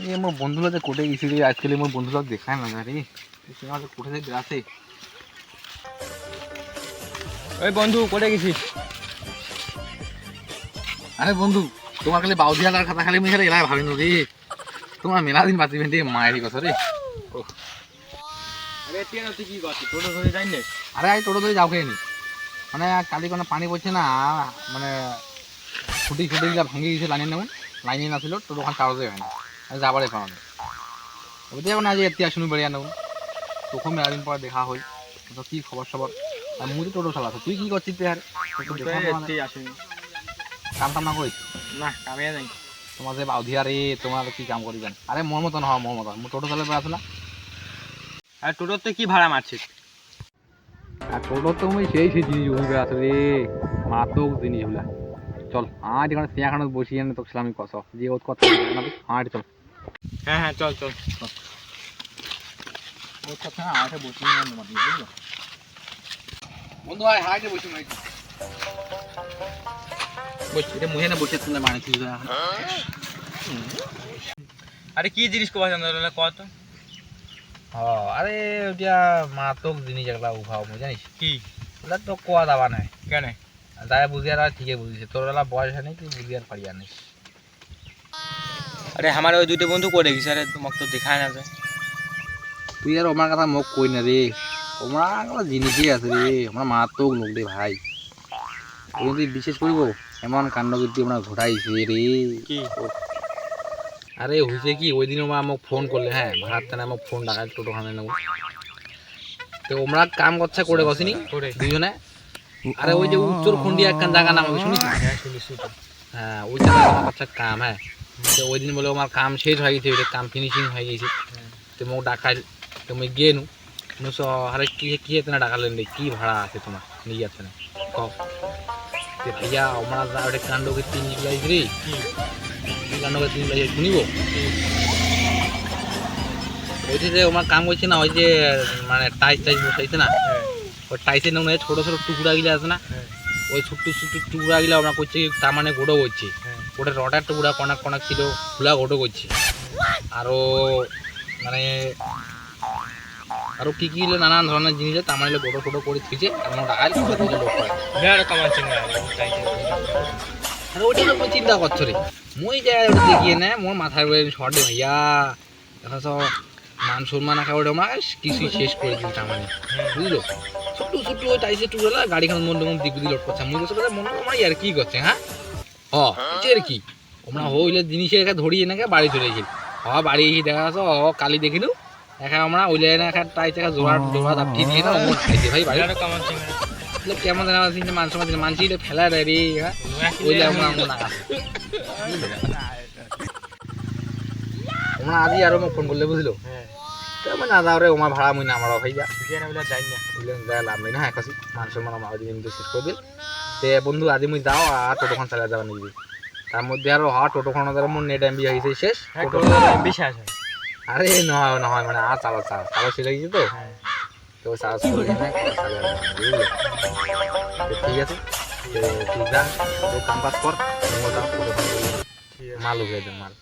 এই মোর বন্ধুরা যে কোটে গেছি রে, আজকাল মোর বন্ধুরা দেখায় না রে, আমাদের কোটে থেকে আসে। ওই বন্ধু কোটে গেছিস? আরে বন্ধু, তোমার খালি বাউদিয়ালার কথা খালি মেয়ে এলাই ভাবিন রে, তোমার মেলা দিন বাঁচিবেন রে মায়েরই কথা রে। আরে তুই কি করছিস? টোটো ধরে যাই না? আরে আই টোটো ধরে যাও খেয়ে মানে কালি কোনো পানি পড়ছে না, মানে ছুটি গিলা ভাঙি গেছে লাইনে নেমন, লাইনে না ছিল টোটো ওখানে চার্জে হয় না, যাবারে পারে ওই এখন আজ এতে শুনি বেড়িয়া নেব, তখন মেলা দিন পর দেখা হই। তো কি খবর সবর? আর মুই তো টোটো চালাতো, তুই কি করছিস তুই? আর কাম টাম না করিস? না কামে নাই। তোমার যে বাউধিয়া রে, তোমার কি কাম করি জান? আরে মোর মতো নহয়, মোর মতো মোর টোটো চালে বেড়াতো না। আর টোটোতে কি ভাড়া মারছিস? আর টোটো তো আমি সেই জিনিস উঠবে আসলে মাতক জিনিসগুলা। চল হাঁট এখানে চিয়াখানে বসি এনে তো আমি কস যে ওর কথা হাঁট চল। হ্যাঁ হ্যাঁ চল চল। ওর কথা হাঁটে বসি বুঝলো বন্ধু, ভাই হাঁটে বসি ভাই বসি, এটা মুহে না বসে তুমি মানে কি? আরে কি জিনিস কবা জানো কত? আরে ওটা মাতক জিনিস একটা উঠাও জানিস কি ওটা তো কোয়া দাবা নাই কেন? যাই বুঝি আর ঠিকই বুঝিস, তোর বেলা বয়স হয় নাই, তুই বুঝি আর পারি আনিস। আরে আমার ওই দুটো বন্ধু করে গেছে, আরে তোমাকে তো দেখায় না যায়। তুই আর আমার কথা মোক কই না রে, আমার জিনিসই আছে রে, আমার মাতক লোক রে ভাই। তুই বিশেষ করিব এমন কাণ্ড কীর্তি আমরা ঘটাইছে রে। কি? আরে হয়েছে কি, ওই দিন ওরা আমাকে ফোন করলে, হ্যাঁ ভাড়ার টানে আমাকে ফোন ডাকায় টোটো খানে নেবো, তো ওরা কাম করছে করে গছিনি দুজনে। আরে ওই যে উত্তর খন্ডি একখান জায়গা নাম শুনিস? হ্যাঁ ওই জায়গায় আমার কাছে কাম, হ্যাঁ তো ওই দিন বলে আমার কাম শেষ হয়ে গেছে, ওইটা কাম ফিনিশিং হয়ে গেছে, তো মোক ডাকাই, তো মই গিয়ে নু আরে কি কি এতনা ডাকালেন রে, কি ভাড়া আছে তোমার নিয়ে যাচ্ছে না ভাইয়া? আমরা ওটা কাণ্ড কীর্তি নিয়ে রে, কি কাণ্ড কীর্তি নিয়ে শুনিব? বলছি যে আমার কাম করছে না, ওই যে মানে টাইস বসাইছে না, ওই টাইসের নামে ছোট ছোট টুকরা গিলা আছে না, ওই ছোট্ট ছোট্ট টুকরা গিলা আমরা করছি তার মানে গোটো করছি, ওটা রডার টুকরা কনাক কনাক ছিল খোলা গোটো করছি, আরও মানে আরও কি কি নানান ধরনের জিনিস তার মানে গোটো ফোটো করে থুইছে এমন ডাকাল লোক করে। আর ওইটা লোক চিন্তা করছো রে, মুই যাই ওটা দেখিয়ে নেয় মোর মাথায় শর্ট ভাইয়া দেখা মান সম্মান রাখা ওটা আমার কিছুই শেষ করে দিল তার মানে, বুঝলো? ছোট্ট ছোট্ট ওই টাইসে টুকরা গাড়িখানে মন মন দিক দিক লোট করছে, মুই কাছে মনে আমার আর কি করছে, হ্যাঁ এর কি আমরা হইলে জিনিসের একা ধরিয়ে নাকি বাড়ি চলে গেছি, বাড়ি এসে দেখা যাচ্ছে কালি দেখিনু দেখা আমরা ওইলে না একটা টাইস একা জোড়া জোড়া দাপটি দিয়ে না ওমন খাইছে ভাই বাড়ি কেমন জানা মানুষ মানছি ফেলা দেয় রে, হ্যাঁ ওইলে আমরা না ওমরা আজি আরো মোক ফোন করলে বুঝলো, তেমন না যাও রে ওমার ভাড়া মুই না আমারও ভাই যা যাই না যায় লাভ নেই না, হ্যাঁ কাছি মানুষ মানে আমার দিন শেষ করে দিল। তে বন্ধু আজি মুই যাও আর টোটোখান চালা যাওয়া নিবি, তার মধ্যে আরো টোটোখান মোর নেট এমবি হয়েছে শেষ। আরে নহয় নহয় মানে আর চালা চালা ছিল গেছে তো, তো চার্জ করে ঠিক আছে, তুই যা কাম কাজ কর, মাল উঠে মাল